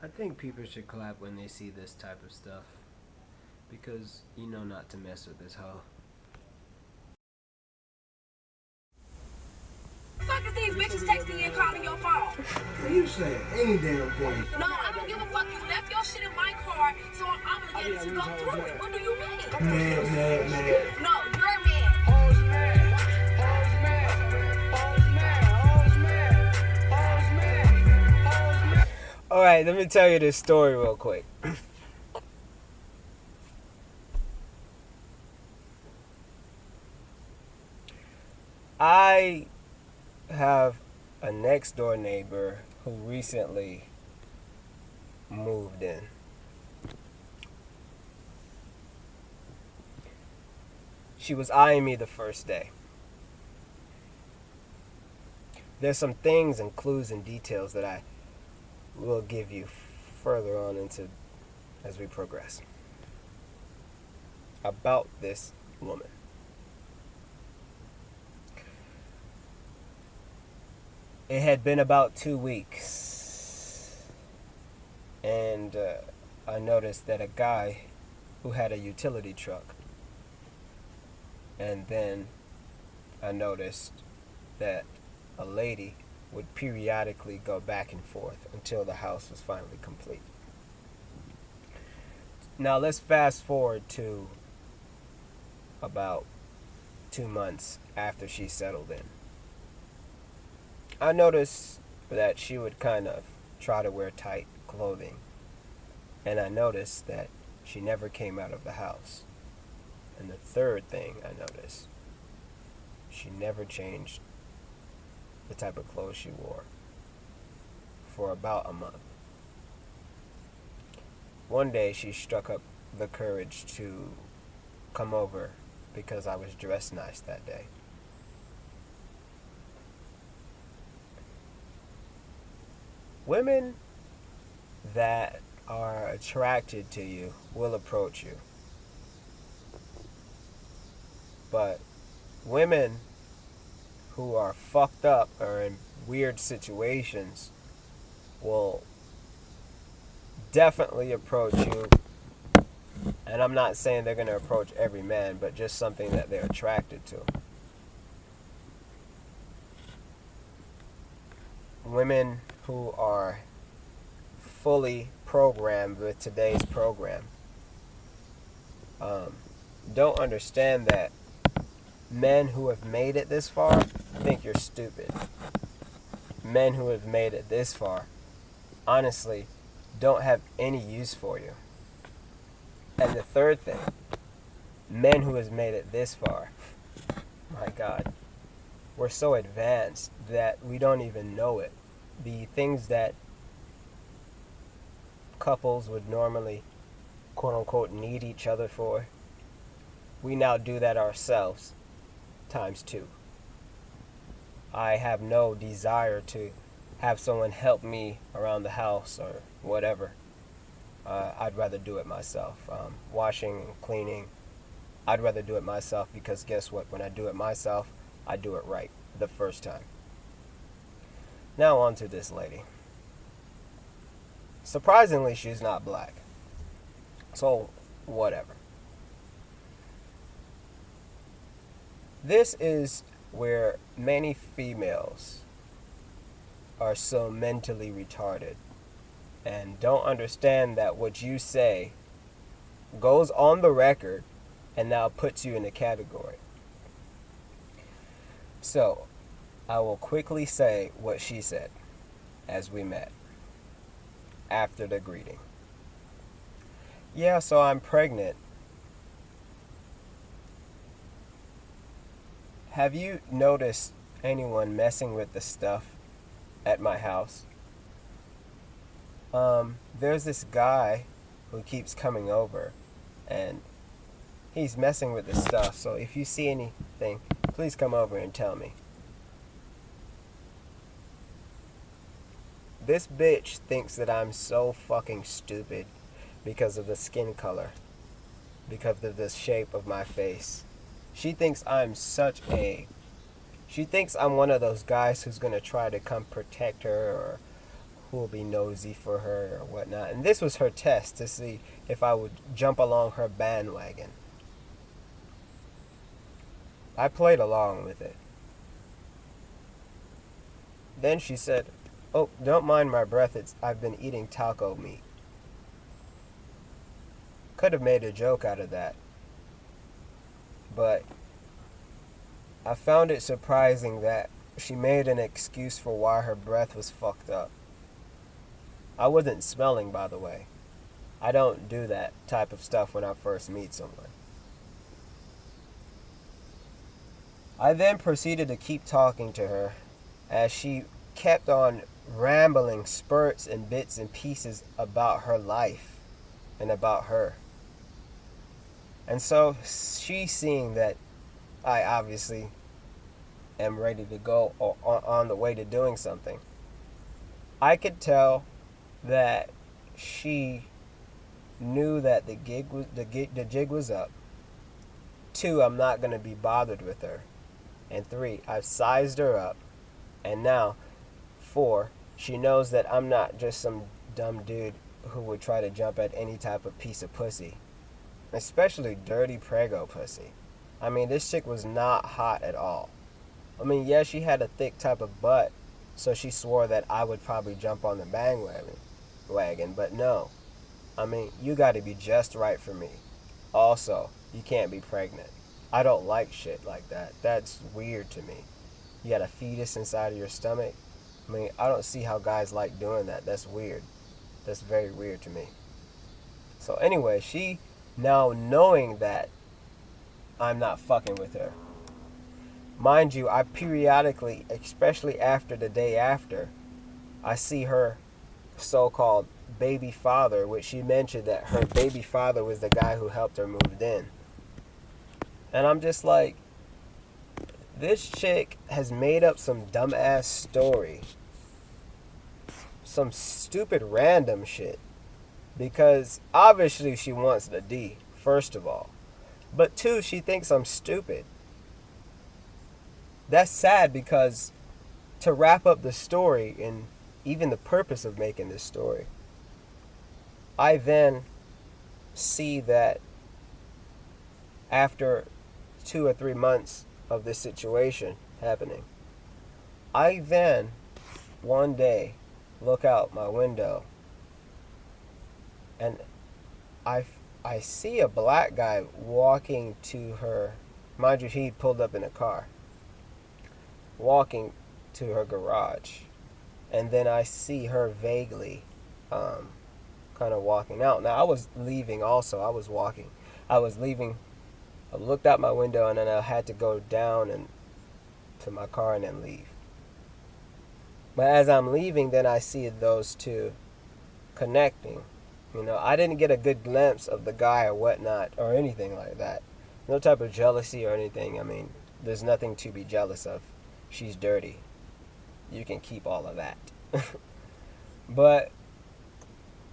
I think people should clap when they see this type of stuff because you know not to mess with this hoe. Fuck is these bitches texting you and calling your phone? You say any damn thing. No, I don't give a fuck. You left your shit in my car, so I'm obligated to go through it. What do you mean? Man. No, you're mad. All right, let me tell you this story real quick. I have a next door neighbor who recently moved in. She was eyeing me the first day. There's some things and clues and details that I will give you further on into as we progress about this woman. It had been about 2 weeks, and I noticed that a guy who had a utility truck, and then I noticed that a lady would periodically go back and forth until the house was finally complete. Now let's fast forward to about 2 months after she settled in. I noticed that she would kind of try to wear tight clothing, and I noticed that she never came out of the house. And the third thing I noticed, she never changed the type of clothes she wore for about a month. One day she struck up the courage to come over because I was dressed nice that day. Women that are attracted to you will approach you. But women who are fucked up or in weird situations will definitely approach you. And I'm not saying they're going to approach every man, but just something that they're attracted to. Women who are fully programmed with today's program don't understand that men who have made it this far think you're stupid. Men who have made it this far honestly don't have any use for you. And the third thing, men who have made it this far, my God, we're so advanced that we don't even know it. The things that couples would normally, quote unquote, need each other for, we now do that ourselves, times 2. I have no desire to have someone help me around the house or whatever. I'd rather do it myself. Washing, cleaning, I'd rather do it myself because guess what? When I do it myself, I do it right the first time. Now on to this lady. Surprisingly, she's not black. So, whatever. This is where many females are so mentally retarded and don't understand that what you say goes on the record and now puts you in a category. So, I will quickly say what she said as we met after the greeting. Yeah, so I'm pregnant. Have you noticed anyone messing with the stuff at my house? There's this guy who keeps coming over and he's messing with the stuff. So if you see anything, please come over and tell me. This bitch thinks that I'm so fucking stupid because of the skin color, because of the shape of my face. She thinks I'm She thinks I'm one of those guys who's gonna try to come protect her or who will be nosy for her or whatnot. And this was her test to see if I would jump along her bandwagon. I played along with it. Then she said, "Oh, don't mind my breath. I've been eating taco meat." Could have made a joke out of that. But I found it surprising that she made an excuse for why her breath was fucked up. I wasn't smelling, by the way. I don't do that type of stuff when I first meet someone. I then proceeded to keep talking to her as she kept on rambling spurts and bits and pieces about her life and about her. And so she, seeing that I obviously am ready to go or on the way to doing something, I could tell that she knew that the jig was up. 2, I'm not going to be bothered with her. And 3, I've sized her up. And now 4, she knows that I'm not just some dumb dude who would try to jump at any type of piece of pussy, especially dirty prego pussy. I mean, this chick was not hot at all. I mean, yeah, she had a thick type of butt, so she swore that I would probably jump on the bandwagon, but no. I mean, you got to be just right for me. Also, you can't be pregnant. I don't like shit like that. That's weird to me. You got a fetus inside of your stomach. I mean, I don't see how guys like doing that. That's weird. That's very weird to me. So anyway, she, now knowing that I'm not fucking with her. Mind you, I periodically, especially after the day after, I see her so-called baby father, which she mentioned that her baby father was the guy who helped her move in. And I'm just like, this chick has made up some dumbass story. Some stupid random shit. Because obviously she wants the D, first of all. But 2, she thinks I'm stupid. That's sad because to wrap up the story and even the purpose of making this story, I then see that after 2 or 3 months of this situation happening, I then one day look out my window and I see a black guy walking to her. Mind you, he pulled up in a car, walking to her garage. And then I see her vaguely kind of walking out. Now, I was leaving also. I was walking. I was leaving. I looked out my window and then I had to go down and to my car and then leave. But as I'm leaving, then I see those 2 connecting. You know, I didn't get a good glimpse of the guy or whatnot or anything like that. No type of jealousy or anything. I mean, there's nothing to be jealous of. She's dirty. You can keep all of that. But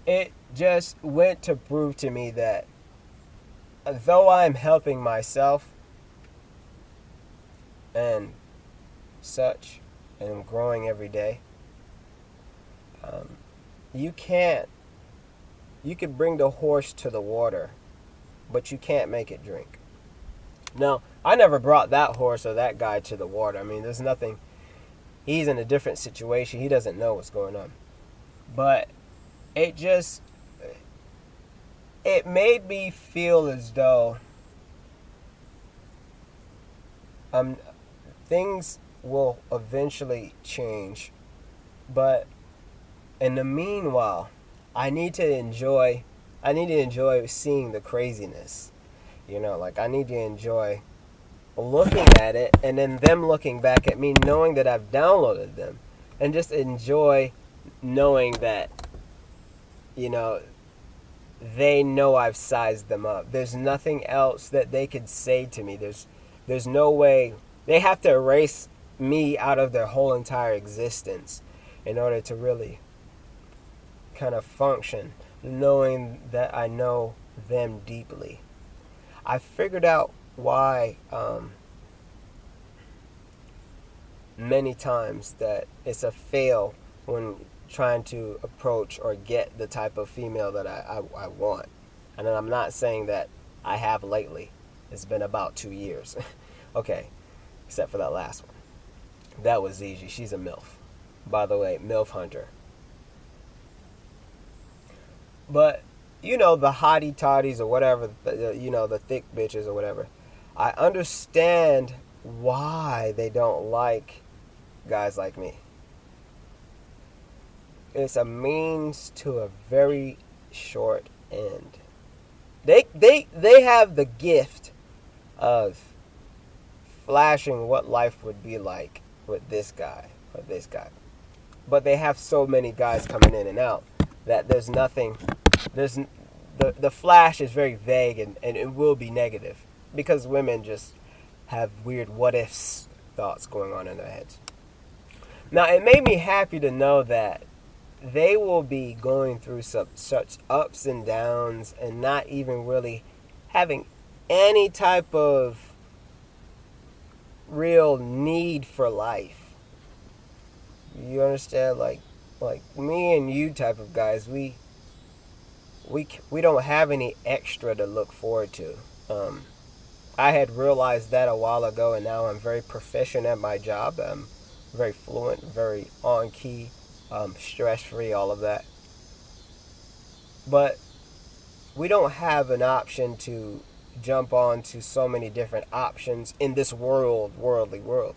it just went to prove to me that though I'm helping myself and such, and I'm growing every day, you could bring the horse to the water, but you can't make it drink. Now, I never brought that horse or that guy to the water. I mean, there's nothing. He's in a different situation. He doesn't know what's going on. But it made me feel as though things will eventually change. But in the meanwhile, I need to enjoy seeing the craziness. You know, like I need to enjoy looking at it and then them looking back at me, knowing that I've downloaded them, and just enjoy knowing that, you know, they know I've sized them up. There's nothing else that they could say to me. There's no way. They have to erase me out of their whole entire existence in order to really kind of function, knowing that I know them deeply. I figured out why many times that it's a fail when trying to approach or get the type of female that I want. And I'm not saying that I have lately. It's been about 2 years. Okay, except for that last one. That was easy. She's a MILF. By the way, MILF Hunter. But, you know, the hottie toddies or whatever, you know, the thick bitches or whatever, I understand why they don't like guys like me. It's a means to a very short end. They have the gift of flashing what life would be like with this guy or this guy. But they have so many guys coming in and out that there's nothing, the flash is very vague and it will be negative because women just have weird what ifs thoughts going on in their heads. Now, it made me happy to know that they will be going through such ups and downs and not even really having any type of real need for life. You understand? Like me and you type of guys, we don't have any extra to look forward to. I had realized that a while ago, and now I'm very proficient at my job. I'm very fluent, very on key, stress-free, all of that. But we don't have an option to jump on to so many different options in this worldly world.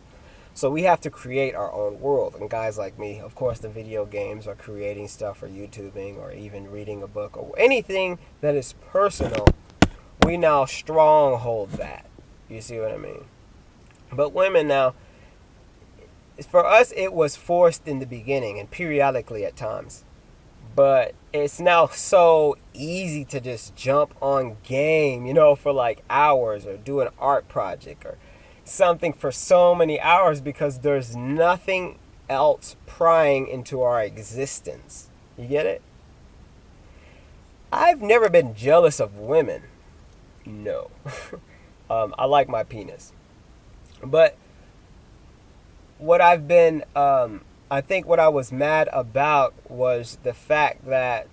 So we have to create our own world. And guys like me, of course, the video games or creating stuff or YouTubing or even reading a book or anything that is personal, we now stronghold that. You see what I mean? But women now, for us, it was forced in the beginning and periodically at times. But it's now so easy to just jump on game, you know, for like hours or do an art project or something for so many hours because there's nothing else prying into our existence. You get it? I've never been jealous of women. No. I like my penis. But what I've been, I think what I was mad about was the fact that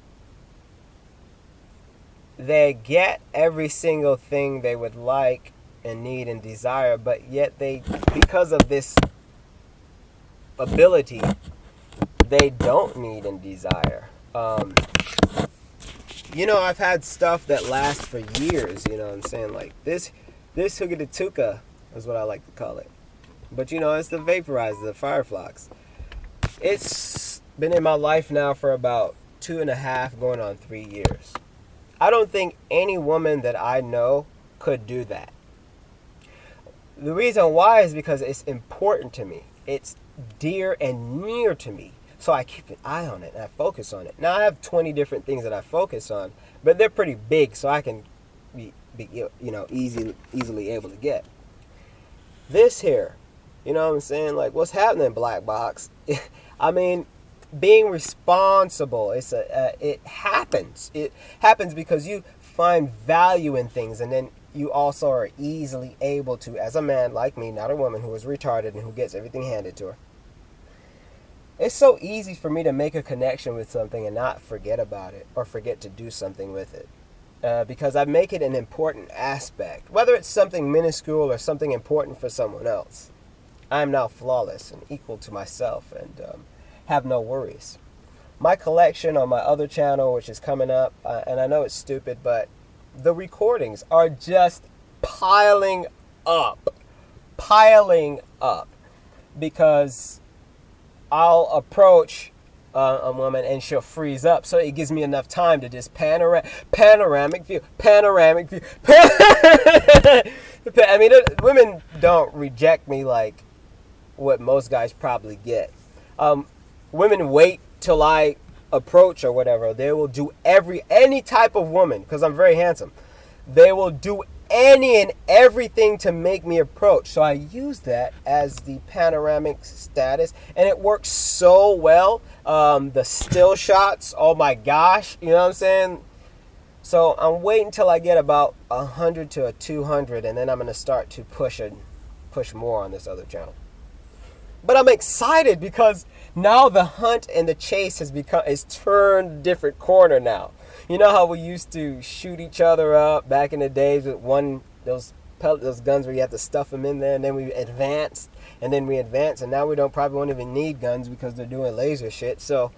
they get every single thing they would like and need and desire, but yet they, because of this ability, they don't need and desire. You know, I've had stuff that lasts for years, you know what I'm saying? Like this Hugatatuka is what I like to call it. But you know, it's the vaporizer, the Fireflux. It's been in my life now for about 2.5 going on 3 years. I don't think any woman that I know could do that. The reason why is because it's important to me. It's dear and near to me. So I keep an eye on it and I focus on it. Now I have 20 different things that I focus on, but they're pretty big, so I can be you know, easily able to get. This here, you know what I'm saying? Like, what's happening, Black Box? I mean, being responsible, it happens. It happens because you find value in things, and then you also are easily able to, as a man like me, not a woman who is retarded and who gets everything handed to her. It's so easy for me to make a connection with something and not forget about it or forget to do something with it. Because I make it an important aspect. Whether it's something minuscule or something important for someone else, I am now flawless and equal to myself and have no worries. My collection on my other channel, which is coming up, and I know it's stupid, but the recordings are just piling up. Because I'll approach a woman and she'll freeze up, so it gives me enough time to just panoramic view. I mean, women don't reject me like what most guys probably get. Women wait till I approach or whatever. They will do any type of woman, because I'm very handsome. They will do any and everything to make me approach. So I use that as the panoramic status, and it works so well. The still shots, oh my gosh, you know what I'm saying? So I'm waiting till I get about 100 to 200, and then I'm going to start to push more on this other channel. But I'm excited because Now the hunt and the chase is turned a different corner now. You know how we used to shoot each other up back in the days with those guns where you have to stuff them in there, and then we advanced, and now we probably won't even need guns because they're doing laser shit. So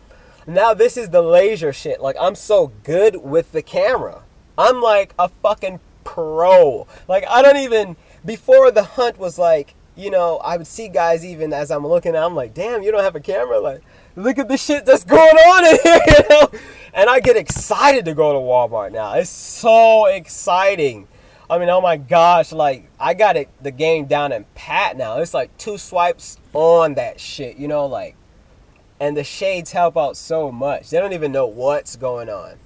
now this is the laser shit. Like, I'm so good with the camera. I'm like a fucking pro. Like, I don't even, before the hunt was like, you know, I would see guys even as I'm looking at, I'm like, damn, you don't have a camera? Like, look at the shit that's going on in here, you know? And I get excited to go to Walmart now. It's so exciting. I mean, oh my gosh, like, I got the game down in pat now. It's like 2 swipes on that shit, you know, like, and the shades help out so much. They don't even know what's going on.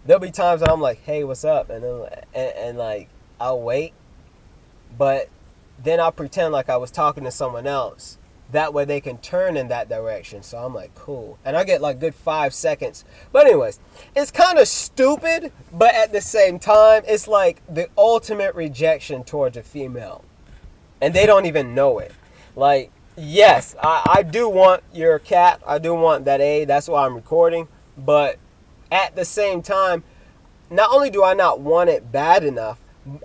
There'll be times when I'm like, hey, what's up? And then, and like, I'll wait, but then I'll pretend like I was talking to someone else. That way they can turn in that direction. So I'm like, cool. And I get like good 5 seconds. But anyways, it's kind of stupid, but at the same time, it's like the ultimate rejection towards a female. And they don't even know it. Like, yes, I do want your cat. I do want that A. That's why I'm recording. But at the same time, not only do I not want it bad enough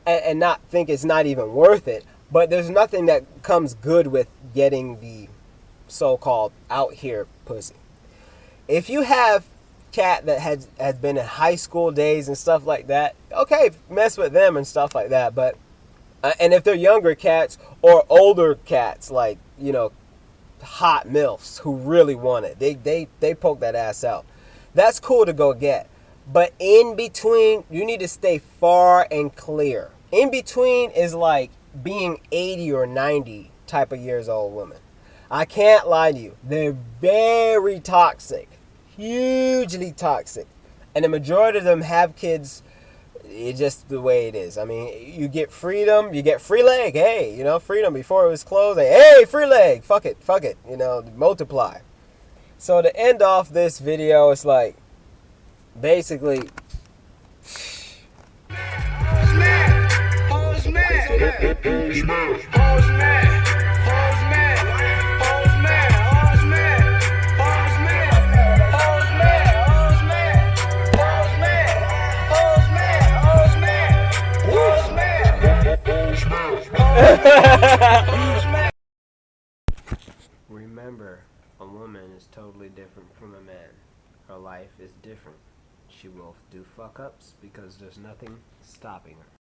and not think it's not even worth it, but there's nothing that comes good with getting the so-called out here pussy. If you have cat that has been in high school days and stuff like that, okay, mess with them and stuff like that. But and if they're younger cats or older cats, like, you know, hot MILFs who really want it, they poke that ass out. That's cool to go get. But in between, you need to stay far and clear. In between is like being 80 or 90 type of years old women. I can't lie to you. They're very toxic. Hugely toxic. And the majority of them have kids. It's just the way it is. I mean, you get freedom. You get free leg. Hey, you know, freedom before it was closed. Hey, free leg. Fuck it. You know, multiply. So to end off this video, it's like, basically, remember, a woman is totally different from a man. Her life is different. She will do fuck ups because there's nothing stopping her.